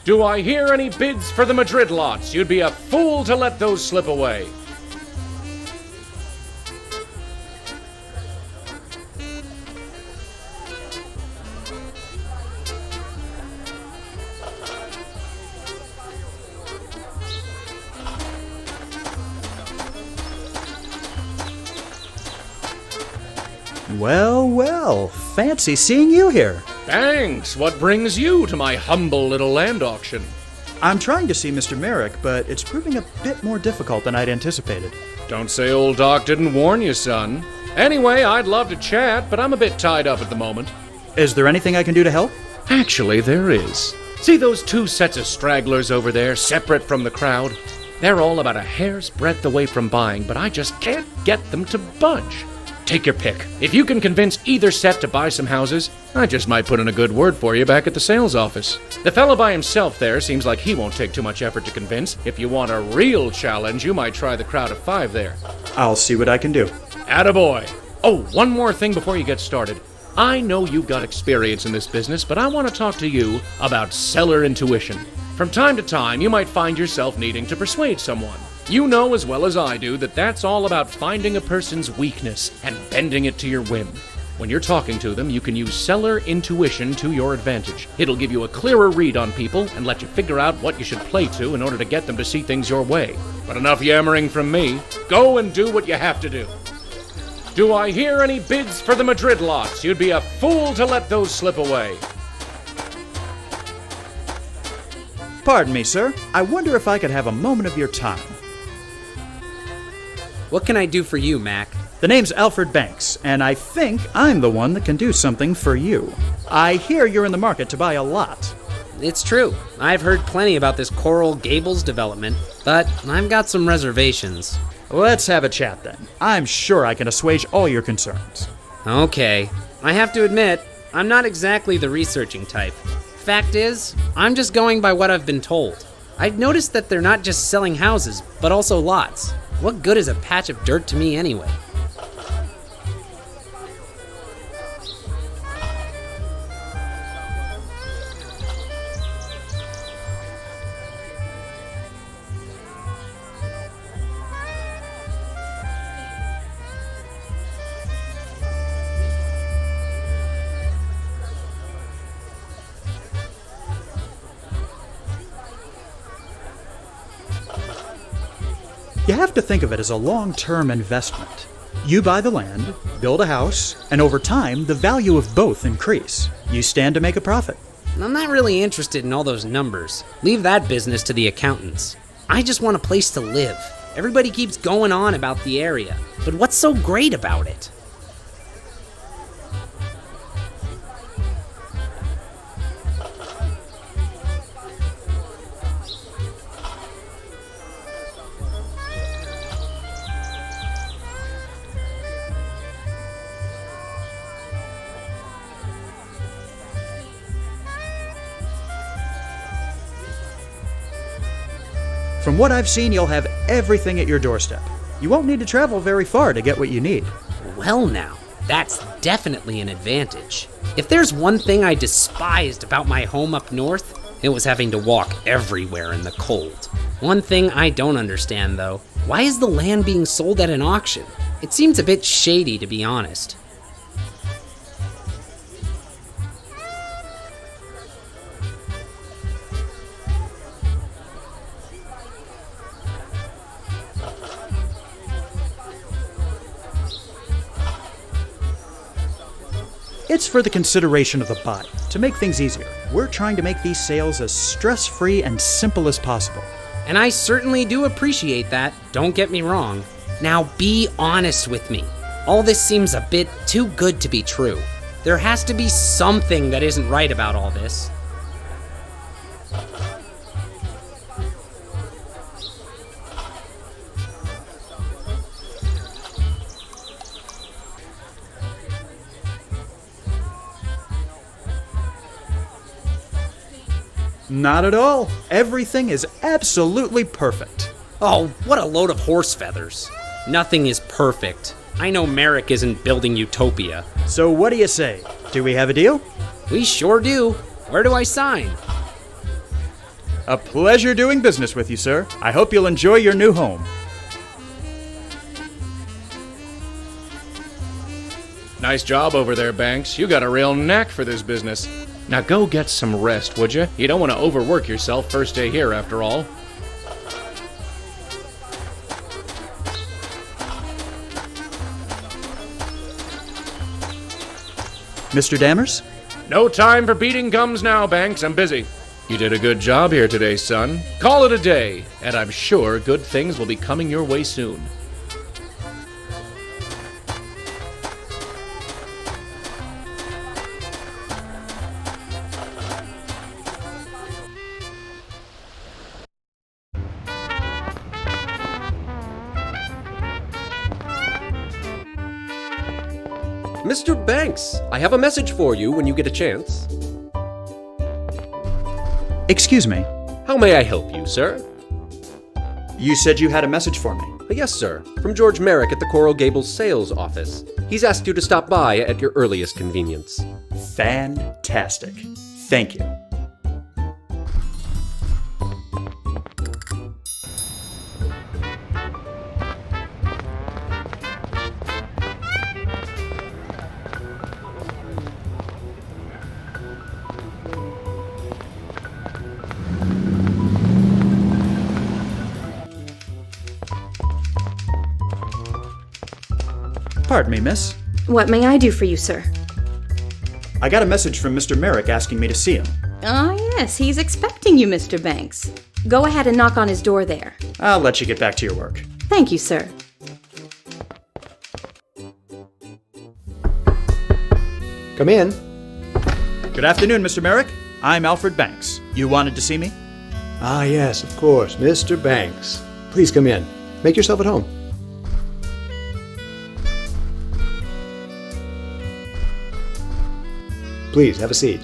Do I hear any bids for the Madrid lots? You'd be a fool to let those slip away. Well, well, fancy seeing you here. Banks, what brings you to my humble little land auction? I'm trying to see Mr. Merrick, but it's proving a bit more difficult than I'd anticipated. Don't say old Doc didn't warn you, son. Anyway, I'd love to chat, but I'm a bit tied up at the moment. Is there anything I can do to help? Actually, there is. See those two sets of stragglers over there, separate from the crowd? They're all about a hair's breadth away from buying, but I just can't get them to budge. Take your pick. If you can convince either set to buy some houses, I just might put in a good word for you back at the sales office. The fellow by himself there seems like he won't take too much effort to convince. If you want a real challenge, you might try the crowd of 5 there. I'll see what I can do. Attaboy. Oh, one more thing before you get started. I know you've got experience in this business, but I want to talk to you about seller intuition. From time to time, you might find yourself needing to persuade someone. You know as well as I do that that's all about finding a person's weakness and bending it to your whim. When you're talking to them, you can use seller intuition to your advantage. It'll give you a clearer read on people and let you figure out what you should play to in order to get them to see things your way. But enough yammering from me. Go and do what you have to do. Do I hear any bids for the Madrid lots? You'd be a fool to let those slip away. Pardon me, sir. I wonder if I could have a moment of your time. What can I do for you, Mac? The name's Alfie Banks, and I think I'm the one that can do something for you. I hear you're in the market to buy a lot. It's true. I've heard plenty about this Coral Gables development, but I've got some reservations. Let's have a chat then. I'm sure I can assuage all your concerns. Okay. I have to admit, I'm not exactly the researching type. Fact is, I'm just going by what I've been told. I've noticed that they're not just selling houses, but also lots. What good is a patch of dirt to me anyway? You have to think of it as a long-term investment. You buy the land, build a house, and over time, the value of both increase. You stand to make a profit. I'm not really interested in all those numbers. Leave that business to the accountants. I just want a place to live. Everybody keeps going on about the area, but what's so great about it? From what I've seen, you'll have everything at your doorstep. You won't need to travel very far to get what you need. Well now, that's definitely an advantage. If there's one thing I despised about my home up north, it was having to walk everywhere in the cold. One thing I don't understand though, why is the land being sold at an auction? It seems a bit shady, to be honest. It's for the consideration of the buyer, to make things easier. We're trying to make these sales as stress-free and simple as possible. And I certainly do appreciate that, don't get me wrong. Now be honest with me. All this seems a bit too good to be true. There has to be something that isn't right about all this. Not at all. Everything is absolutely perfect. Oh, what a load of horse feathers. Nothing is perfect. I know Merrick isn't building utopia. So what do you say? Do we have a deal? We sure do. Where do I sign? A pleasure doing business with you, sir. I hope you'll enjoy your new home. Nice job over there, Banks. You got a real knack for this business. Now go get some rest, would you? You don't want to overwork yourself first day here, after all. Mr. Dammers? No time for beating gums now, Banks. I'm busy. You did a good job here today, son. Call it a day, and I'm sure good things will be coming your way soon. Mr. Banks, I have a message for you when you get a chance. Excuse me. How may I help you, sir? You said you had a message for me. Yes, sir. From George Merrick at the Coral Gables sales office. He's asked you to stop by at your earliest convenience. Fantastic. Thank you. Pardon me, miss. What may I do for you, sir? I got a message from Mr. Merrick asking me to see him. Ah, yes, he's expecting you, Mr. Banks. Go ahead and knock on his door there. I'll let you get back to your work. Thank you, sir. Come in. Good afternoon, Mr. Merrick. I'm Alfred Banks. You wanted to see me? Ah, yes, of course, Mr. Banks. Please come in. Make yourself at home. Please, have a seat.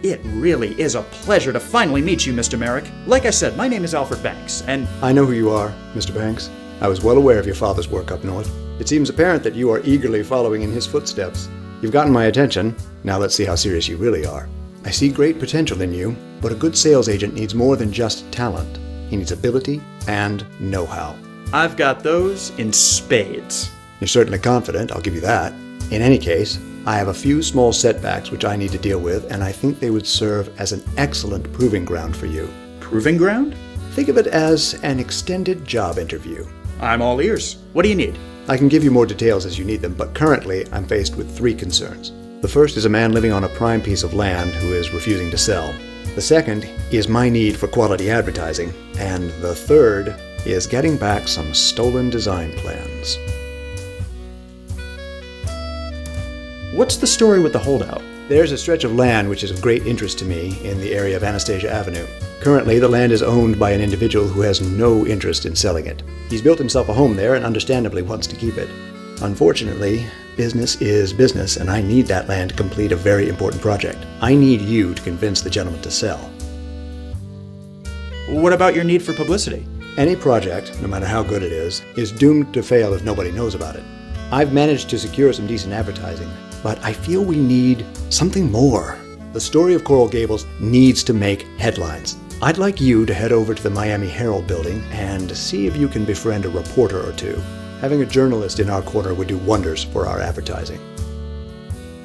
It really is a pleasure to finally meet you, Mr. Merrick. Like I said, my name is Alfred Banks, and I know who you are, Mr. Banks. I was well aware of your father's work up north. It seems apparent that you are eagerly following in his footsteps. You've gotten my attention. Now let's see how serious you really are. I see great potential in you, but a good sales agent needs more than just talent. He needs ability and know-how. I've got those in spades. You're certainly confident, I'll give you that. In any case, I have a few small setbacks which I need to deal with, and I think they would serve as an excellent proving ground for you. Proving ground? Think of it as an extended job interview. I'm all ears. What do you need? I can give you more details as you need them, but currently I'm faced with 3 concerns. The first is a man living on a prime piece of land who is refusing to sell. The second is my need for quality advertising. And the third is getting back some stolen design plans. What's the story with the holdout? There's a stretch of land which is of great interest to me in the area of Anastasia Avenue. Currently, the land is owned by an individual who has no interest in selling it. He's built himself a home there and understandably wants to keep it. Unfortunately, business is business, and I need that land to complete a very important project. I need you to convince the gentleman to sell. What about your need for publicity? Any project, no matter how good it is doomed to fail if nobody knows about it. I've managed to secure some decent advertising, but I feel we need something more. The story of Coral Gables needs to make headlines. I'd like you to head over to the Miami Herald building and see if you can befriend a reporter or two. Having a journalist in our corner would do wonders for our advertising.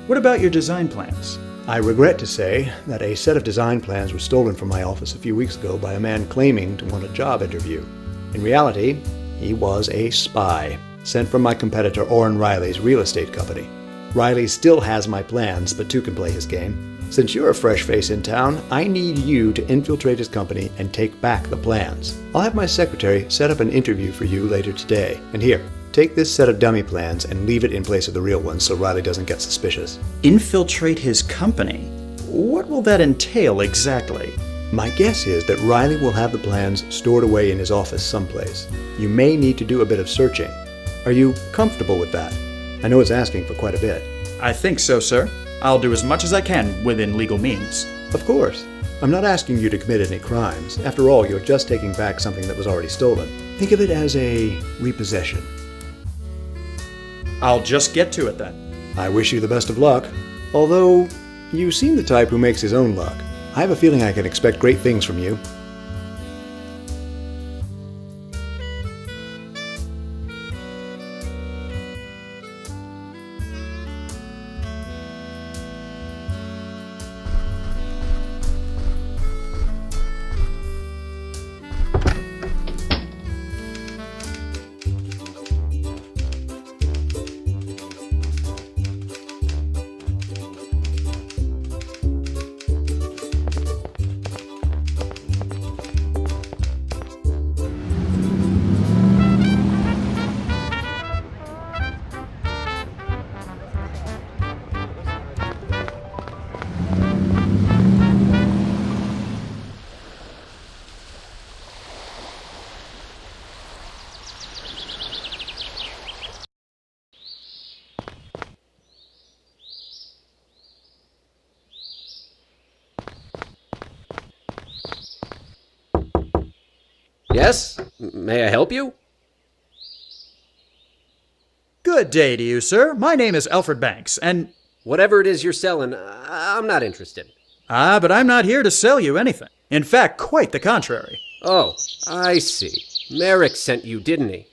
What about your design plans? I regret to say that a set of design plans were stolen from my office a few weeks ago by a man claiming to want a job interview. In reality, he was a spy, sent from my competitor Orrin Riley's real estate company. Riley still has my plans, but 2 can play his game. Since you're a fresh face in town, I need you to infiltrate his company and take back the plans. I'll have my secretary set up an interview for you later today. And here, take this set of dummy plans and leave it in place of the real ones so Riley doesn't get suspicious. Infiltrate his company? What will that entail exactly? My guess is that Riley will have the plans stored away in his office someplace. You may need to do a bit of searching. Are you comfortable with that? I know it's asking for quite a bit. I think so, sir. I'll do as much as I can within legal means. Of course. I'm not asking you to commit any crimes. After all, you're just taking back something that was already stolen. Think of it as a repossession. I'll just get to it then. I wish you the best of luck. Although, you seem the type who makes his own luck. I have a feeling I can expect great things from you. Yes? May I help you? Good day to you, sir. My name is Alfie Banks, and... Whatever it is you're selling, I'm not interested. But I'm not here to sell you anything. In fact, quite the contrary. Oh, I see. Merrick sent you, didn't he?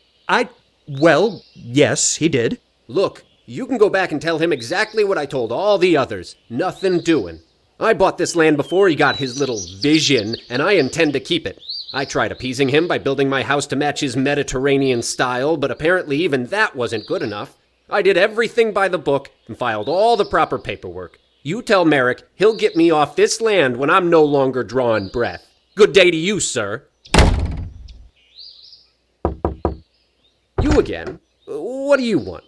Well, yes, he did. Look, you can go back and tell him exactly what I told all the others. Nothing doing. I bought this land before he got his little vision, and I intend to keep it. I tried appeasing him by building my house to match his Mediterranean style, but apparently even that wasn't good enough. I did everything by the book and filed all the proper paperwork. You tell Merrick he'll get me off this land when I'm no longer drawing breath. Good day to you, sir. You again? What do you want?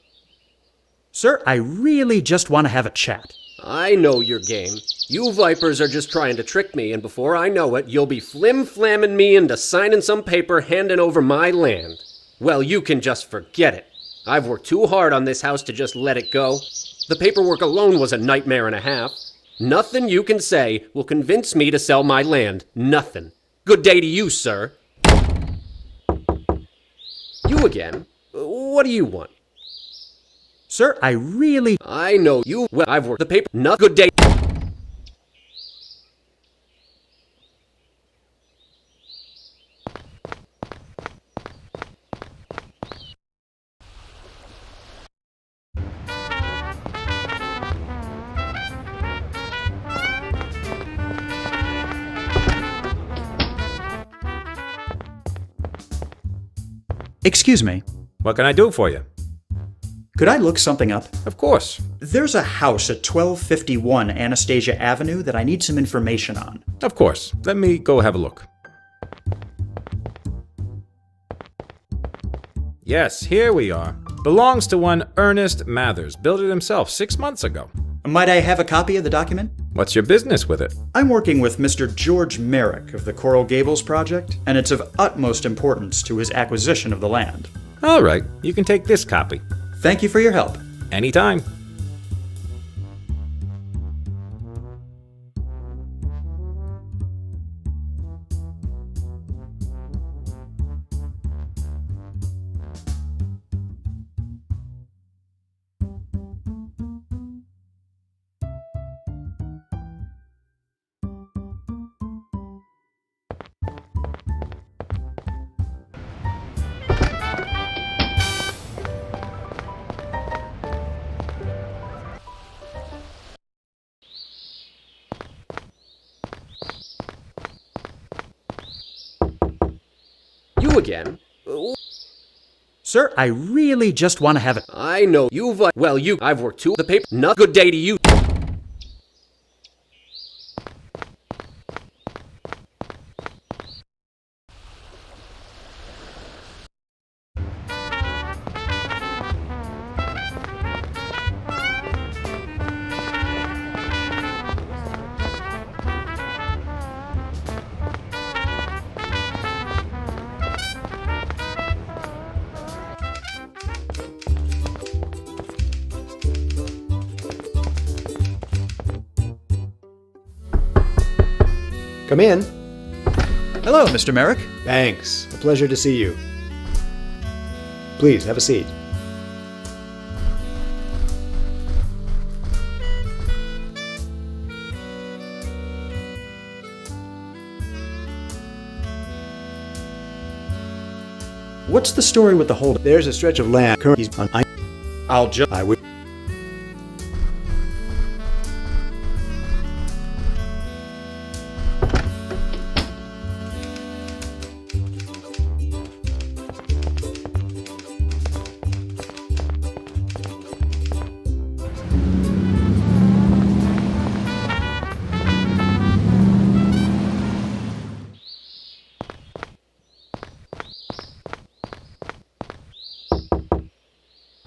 Sir, I really just want to have a chat. I know your game. You vipers are just trying to trick me, and before I know it, you'll be flim-flamming me into signing some paper handing over my land. Well, you can just forget it. I've worked too hard on this house to just let it go. The paperwork alone was a nightmare and a half. Nothing you can say will convince me to sell my land. Nothing. Good day to you, sir. You again? What do you want? Sir, I really... I know you. Well, I've worked the paper. Not good day. Excuse me. What can I do for you? Could I look something up? Of course. There's a house at 1251 Anastasia Avenue that I need some information on. Of course. Let me go have a look. Yes, here we are. Belongs to one Ernest Mathers. Built it himself 6 months ago. Might I have a copy of the document? What's your business with it? I'm working with Mr. George Merrick of the Coral Gables project, and it's of utmost importance to his acquisition of the land. All right, you can take this copy. Thank you for your help. Anytime. You again? Sir, I really just want to have it. I know you've... Well, I've worked too... The paper... Not good day to you. Come in. Hello, Mr. Merrick. Thanks. A pleasure to see you. Please, have a seat. What's the story with the hold? There's a stretch of land currently on. I'll just... I would.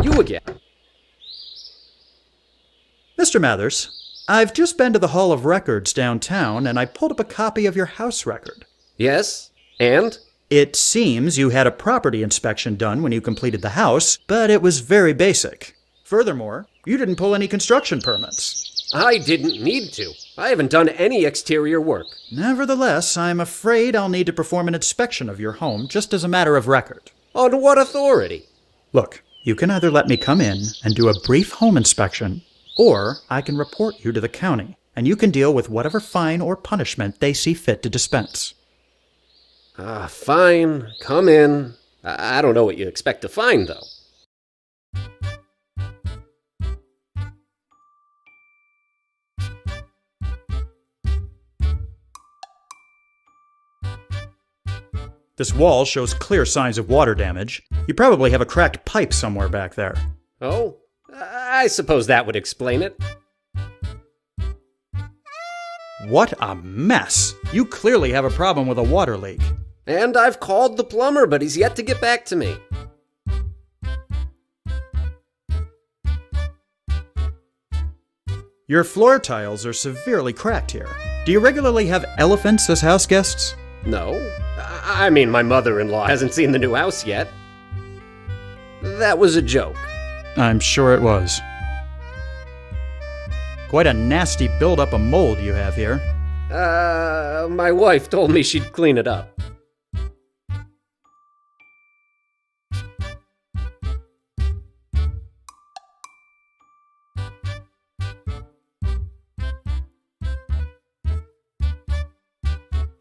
You again. Mr. Mathers, I've just been to the Hall of Records downtown, and I pulled up a copy of your house record. Yes? And? It seems you had a property inspection done when you completed the house, but it was very basic. Furthermore, you didn't pull any construction permits. I didn't need to. I haven't done any exterior work. Nevertheless, I'm afraid I'll need to perform an inspection of your home just as a matter of record. On what authority? Look, you can either let me come in and do a brief home inspection, or I can report you to the county, and you can deal with whatever fine or punishment they see fit to dispense. Fine. Come in. I don't know what you expect to find, though. This wall shows clear signs of water damage. You probably have a cracked pipe somewhere back there. Oh? I suppose that would explain it. What a mess! You clearly have a problem with a water leak. And I've called the plumber, but he's yet to get back to me. Your floor tiles are severely cracked here. Do you regularly have elephants as house guests? No. I mean, my mother-in-law hasn't seen the new house yet. That was a joke. I'm sure it was. Quite a nasty buildup of mold you have here. My wife told me she'd clean it up.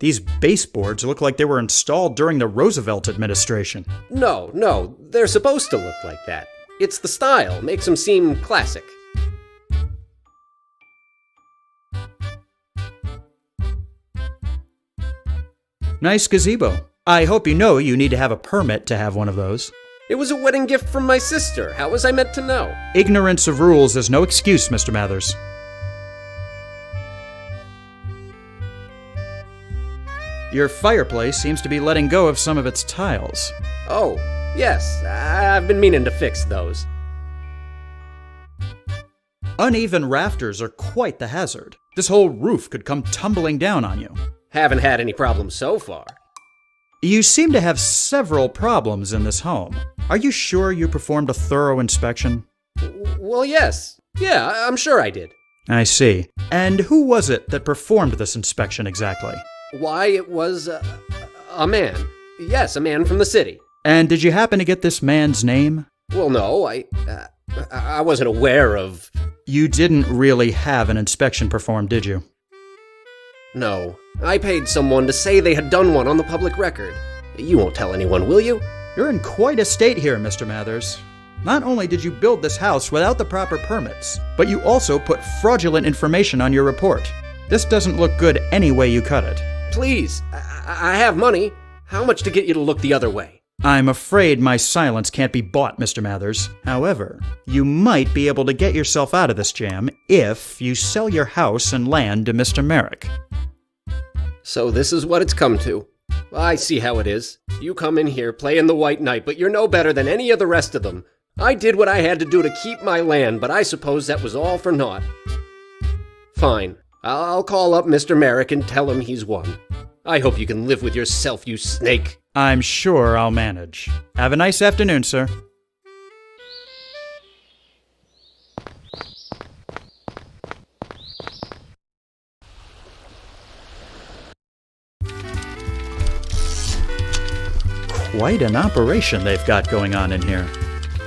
These baseboards look like they were installed during the Roosevelt administration. No, they're supposed to look like that. It's the style, makes them seem classic. Nice gazebo. I hope you know you need to have a permit to have one of those. It was a wedding gift from my sister. How was I meant to know? Ignorance of rules is no excuse, Mr. Mathers. Your fireplace seems to be letting go of some of its tiles. Oh, yes. I've been meaning to fix those. Uneven rafters are quite the hazard. This whole roof could come tumbling down on you. Haven't had any problems so far. You seem to have several problems in this home. Are you sure you performed a thorough inspection? Well, yes. Yeah, I'm sure I did. I see. And who was it that performed this inspection exactly? Why, it was a man. Yes, a man from the city. And did you happen to get this man's name? Well, no, I wasn't aware of... You didn't really have an inspection performed, did you? No. I paid someone to say they had done one on the public record. You won't tell anyone, will you? You're in quite a state here, Mr. Mathers. Not only did you build this house without the proper permits, but you also put fraudulent information on your report. This doesn't look good any way you cut it. Please, I have money. How much to get you to look the other way? I'm afraid my silence can't be bought, Mr. Mathers. However, you might be able to get yourself out of this jam if you sell your house and land to Mr. Merrick. So this is what it's come to. I see how it is. You come in here playing the white knight, but you're no better than any of the rest of them. I did what I had to do to keep my land, but I suppose that was all for naught. Fine. I'll call up Mr. Merrick and tell him he's won. I hope you can live with yourself, you snake. I'm sure I'll manage. Have a nice afternoon, sir. Quite an operation they've got going on in here.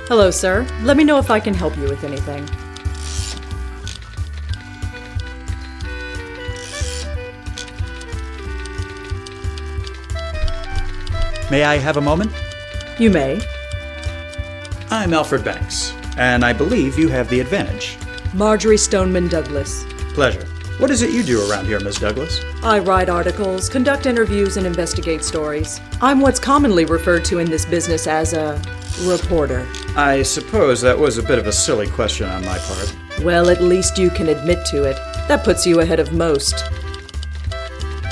Hello, sir. Let me know if I can help you with anything. May I have a moment? You may. I'm Alfred Banks, and I believe you have the advantage. Marjorie Stoneman Douglas. Pleasure. What is it you do around here, Miss Douglas? I write articles, conduct interviews, and investigate stories. I'm what's commonly referred to in this business as a reporter. I suppose that was a bit of a silly question on my part. Well, at least you can admit to it. That puts you ahead of most.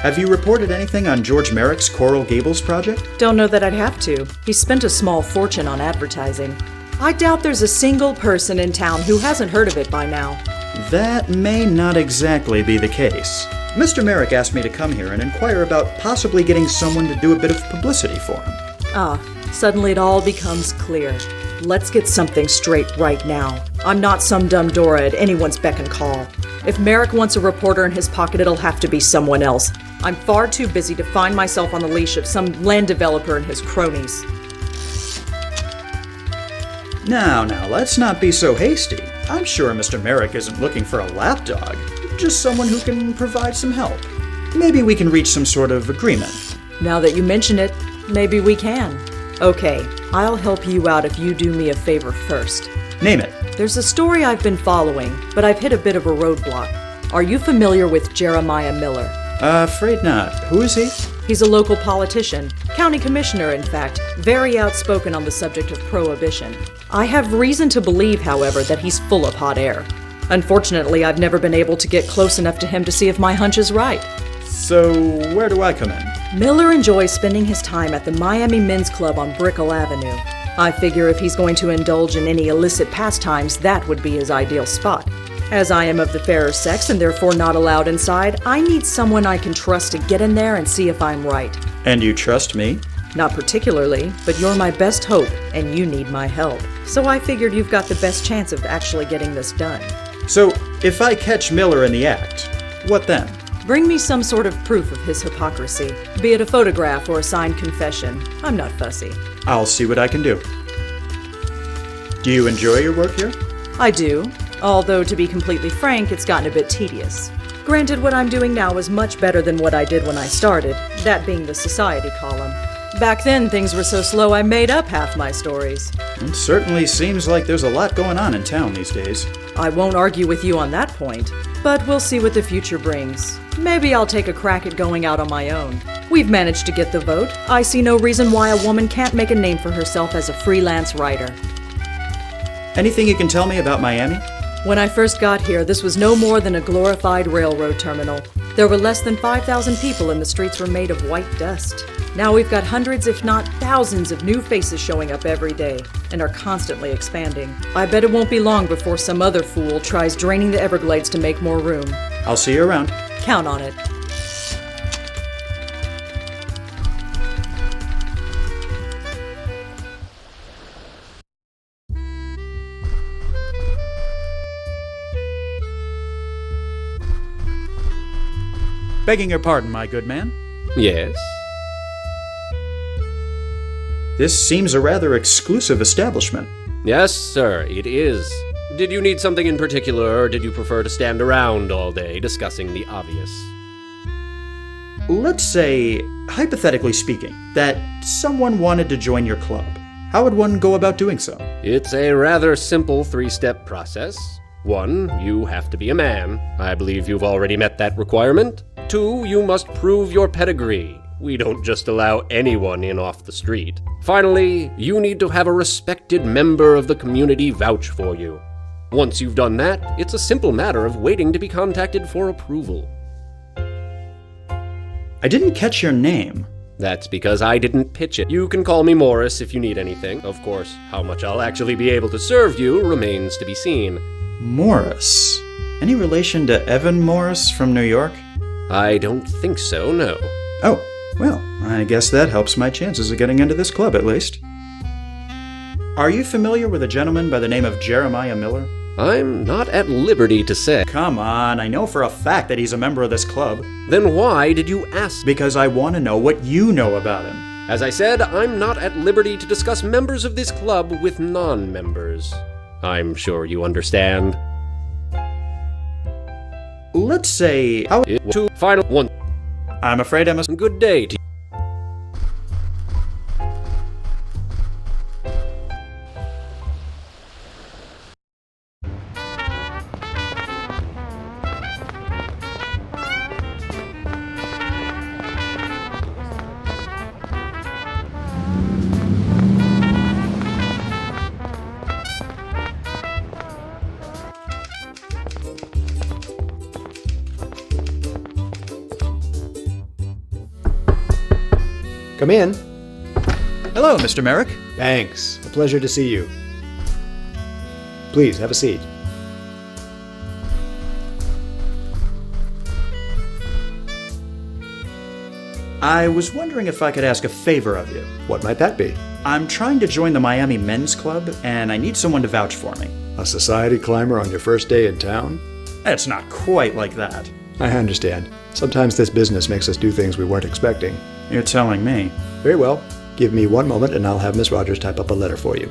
Have you reported anything on George Merrick's Coral Gables project? Don't know that I'd have to. He spent a small fortune on advertising. I doubt there's a single person in town who hasn't heard of it by now. That may not exactly be the case. Mr. Merrick asked me to come here and inquire about possibly getting someone to do a bit of publicity for him. Suddenly it all becomes clear. Let's get something straight right now. I'm not some dumb Dora at anyone's beck and call. If Merrick wants a reporter in his pocket, it'll have to be someone else. I'm far too busy to find myself on the leash of some land developer and his cronies. Now, let's not be so hasty. I'm sure Mr. Merrick isn't looking for a lapdog, just someone who can provide some help. Maybe we can reach some sort of agreement. Now that you mention it, maybe we can. Okay, I'll help you out if you do me a favor first. Name it. There's a story I've been following, but I've hit a bit of a roadblock. Are you familiar with Jeremiah Miller? Afraid not. Who is he? He's a local politician, county commissioner in fact, very outspoken on the subject of prohibition. I have reason to believe, however, that he's full of hot air. Unfortunately, I've never been able to get close enough to him to see if my hunch is right. So, where do I come in? Miller enjoys spending his time at the Miami Men's Club on Brickell Avenue. I figure if he's going to indulge in any illicit pastimes, that would be his ideal spot. As I am of the fairer sex and therefore not allowed inside, I need someone I can trust to get in there and see if I'm right. And you trust me? Not particularly, but you're my best hope, and you need my help. So I figured you've got the best chance of actually getting this done. So, if I catch Miller in the act, what then? Bring me some sort of proof of his hypocrisy, be it a photograph or a signed confession. I'm not fussy. I'll see what I can do. Do you enjoy your work here? I do, although to be completely frank, it's gotten a bit tedious. Granted, what I'm doing now is much better than what I did when I started, that being the society column. Back then, things were so slow I made up half my stories. It certainly seems like there's a lot going on in town these days. I won't argue with you on that point, but we'll see what the future brings. Maybe I'll take a crack at going out on my own. We've managed to get the vote. I see no reason why a woman can't make a name for herself as a freelance writer. Anything you can tell me about Miami? When I first got here, this was no more than a glorified railroad terminal. There were less than 5,000 people and the streets were made of white dust. Now we've got hundreds, if not thousands, of new faces showing up every day and are constantly expanding. I bet it won't be long before some other fool tries draining the Everglades to make more room. I'll see you around. Count on it. Begging your pardon, my good man. Yes? This seems a rather exclusive establishment. Yes, sir, it is. Did you need something in particular, or did you prefer to stand around all day discussing the obvious? Let's say, hypothetically speaking, that someone wanted to join your club. How would one go about doing so? It's a rather simple three-step process. 1, you have to be a man. I believe you've already met that requirement. 2, you must prove your pedigree. We don't just allow anyone in off the street. Finally, you need to have a respected member of the community vouch for you. Once you've done that, it's a simple matter of waiting to be contacted for approval. I didn't catch your name. That's because I didn't pitch it. You can call me Morris if you need anything. Of course, how much I'll actually be able to serve you remains to be seen. Morris? Any relation to Evan Morris from New York? I don't think so, no. Oh, well, I guess that helps my chances of getting into this club, at least. Are you familiar with a gentleman by the name of Jeremiah Miller? I'm not at liberty to say. Come on, I know for a fact that he's a member of this club. Then why did you ask? Because I want to know what you know about him. As I said, I'm not at liberty to discuss members of this club with non-members. I'm sure you understand. Let's say... Two final one. I'm afraid I must... Good day to you. Come in. Hello, Mr. Merrick. Thanks. A pleasure to see you. Please, have a seat. I was wondering if I could ask a favor of you. What might that be? I'm trying to join the Miami Men's Club, and I need someone to vouch for me. A society climber on your first day in town? It's not quite like that. I understand. Sometimes this business makes us do things we weren't expecting. You're telling me. Very well. Give me one moment and I'll have Miss Rogers type up a letter for you.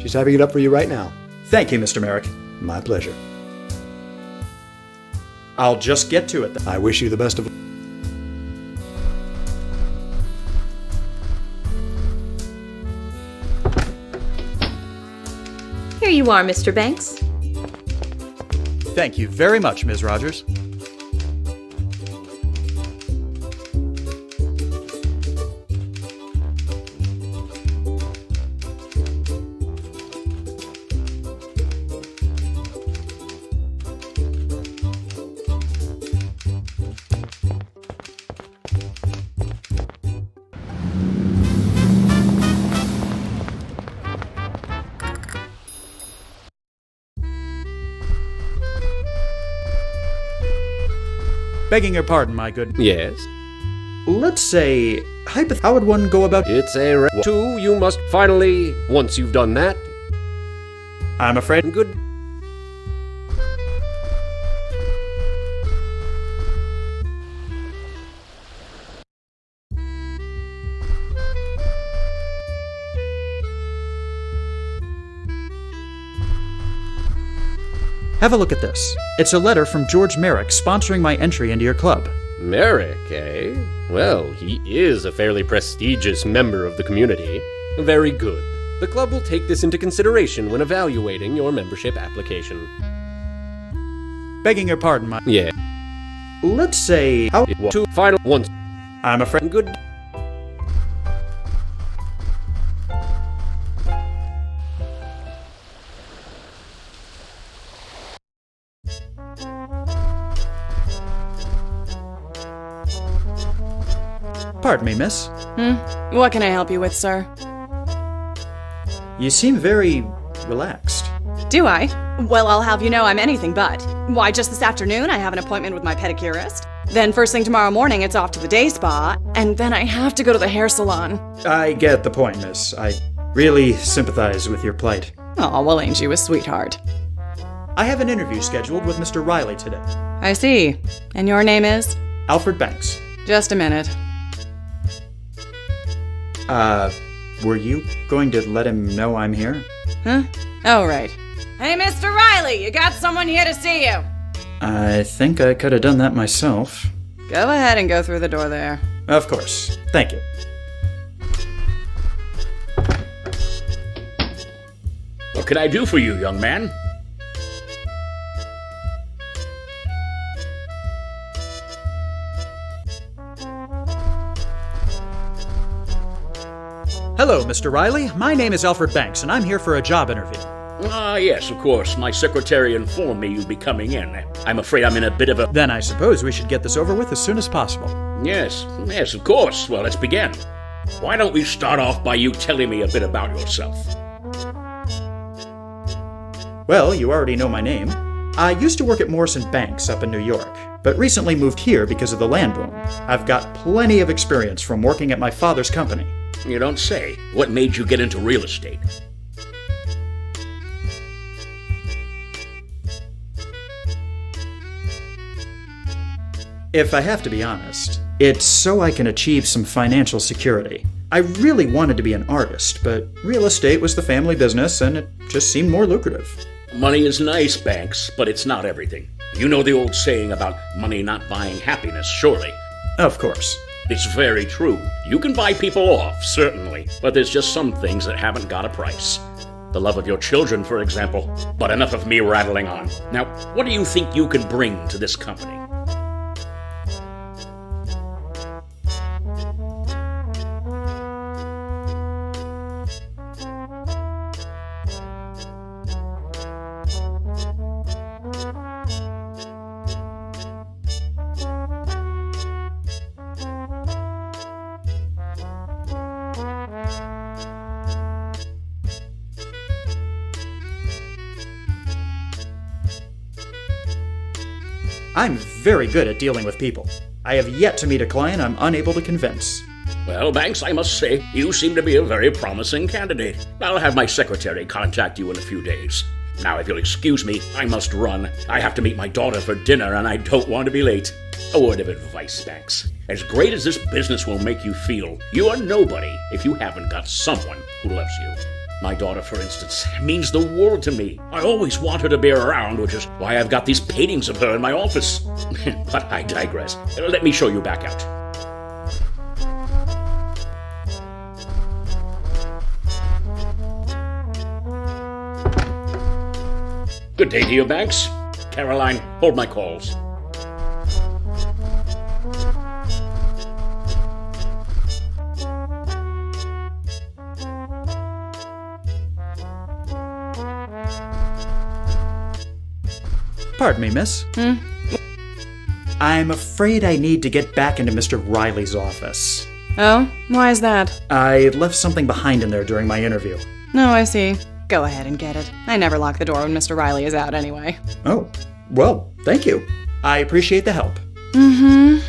She's typing it up for you right now. Thank you, Mr. Merrick. My pleasure. I'll just get to it then. I wish you the best of... Here you are, Mr. Banks. Thank you very much, Ms. Rogers. Begging your pardon, my good... Yes. Let's say, how would one go about... It's a... Two, you must finally, once you've done that... I'm afraid... Good. Have a look at this. It's a letter from George Merrick sponsoring my entry into your club. Merrick, eh? Well, he is a fairly prestigious member of the community. Very good. The club will take this into consideration when evaluating your membership application. Begging your pardon, my... Yeah. Let's say... Two final ones. I'm afraid... Good. Pardon me, miss. What can I help you with, sir? You seem very relaxed. Do I? Well, I'll have you know I'm anything but. Why, just this afternoon I have an appointment with my pedicurist. Then first thing tomorrow morning it's off to the day spa. And then I have to go to the hair salon. I get the point, miss. I really sympathize with your plight. Oh, well, ain't you a sweetheart? I have an interview scheduled with Mr. Riley today. I see. And your name is? Alfred Banks. Just a minute. Were you going to let him know I'm here? Huh? Oh, right. Hey, Mr. Riley, you got someone here to see you. I think I could have done that myself. Go ahead and go through the door there. Of course. Thank you. What can I do for you, young man? Hello, Mr. Riley. My name is Alfred Banks, and I'm here for a job interview. Yes, of course. My secretary informed me you'd be coming in. I'm afraid I'm in a bit of a... Then I suppose we should get this over with as soon as possible. Yes, of course. Well, let's begin. Why don't we start off by you telling me a bit about yourself? Well, you already know my name. I used to work at Morrison Banks up in New York, but recently moved here because of the land boom. I've got plenty of experience from working at my father's company. You don't say. What made you get into real estate? If I have to be honest, it's so I can achieve some financial security. I really wanted to be an artist, but real estate was the family business and it just seemed more lucrative. Money is nice, Banks, but it's not everything. You know the old saying about money not buying happiness, surely. Of course. It's very true. You can buy people off, certainly, but there's just some things that haven't got a price. The love of your children, for example. But enough of me rattling on. Now, what do you think you can bring to this company? I'm very good at dealing with people. I have yet to meet a client I'm unable to convince. Well, Banks, I must say, you seem to be a very promising candidate. I'll have my secretary contact you in a few days. Now, if you'll excuse me, I must run. I have to meet my daughter for dinner, and I don't want to be late. A word of advice, Banks. As great as this business will make you feel, you are nobody if you haven't got someone who loves you. My daughter, for instance, means the world to me. I always want her to be around, which is why I've got these paintings of her in my office. But I digress. Let me show you back out. Good day to you, Banks. Caroline, hold my calls. Pardon me, miss. I'm afraid I need to get back into Mr. Riley's office. Oh? Why is that? I left something behind in there during my interview. No, I see. Go ahead and get it. I never lock the door when Mr. Riley is out anyway. Oh, well, thank you. I appreciate the help. Mm-hmm.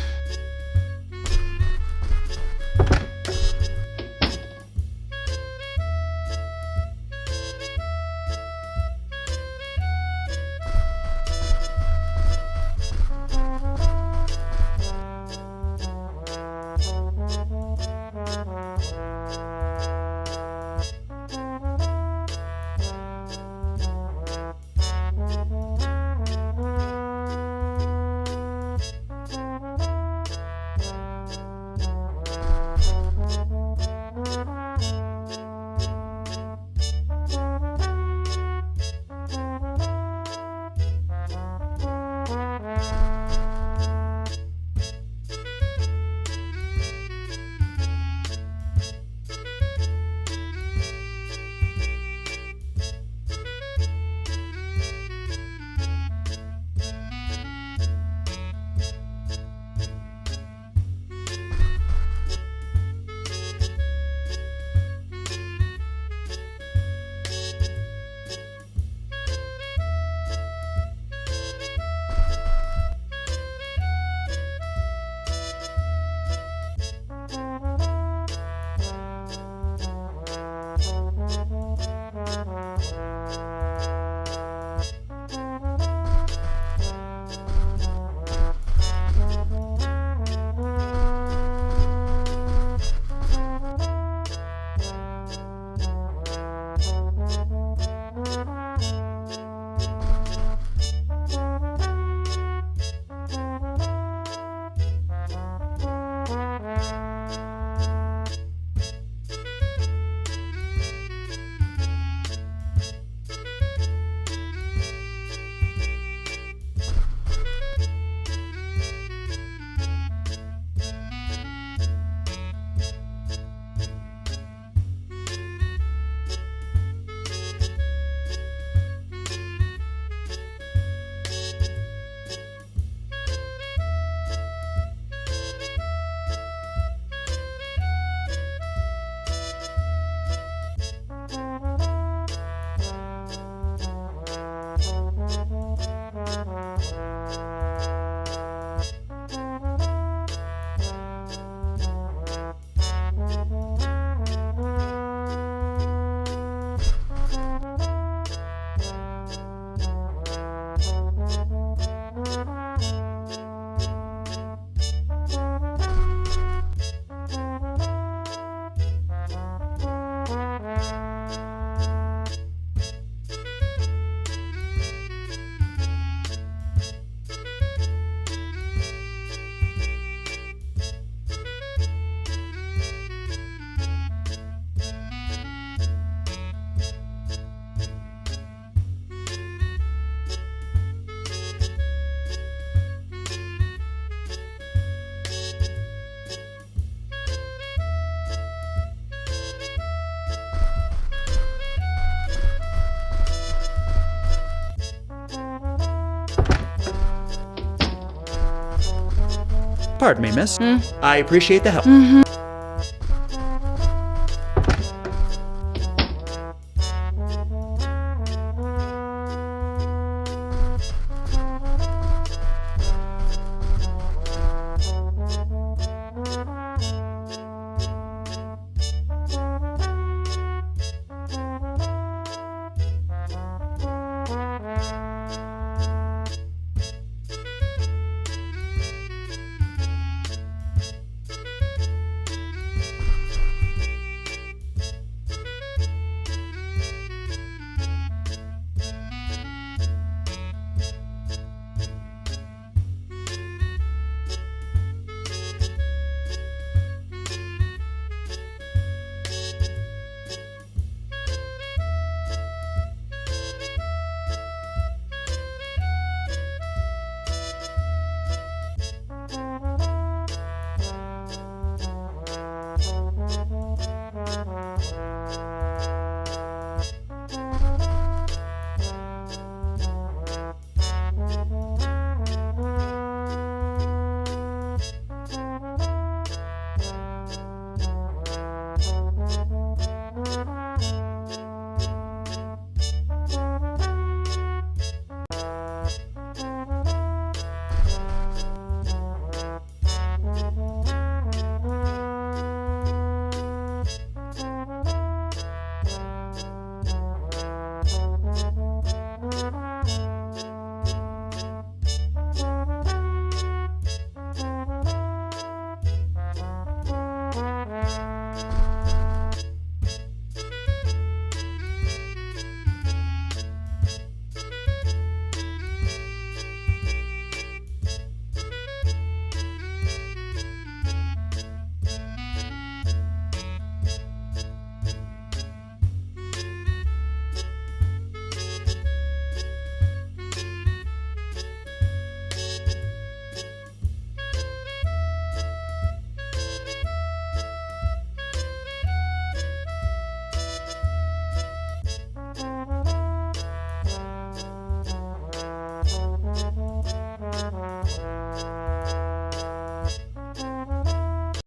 Pardon me, miss. I appreciate the help. Mm-hmm.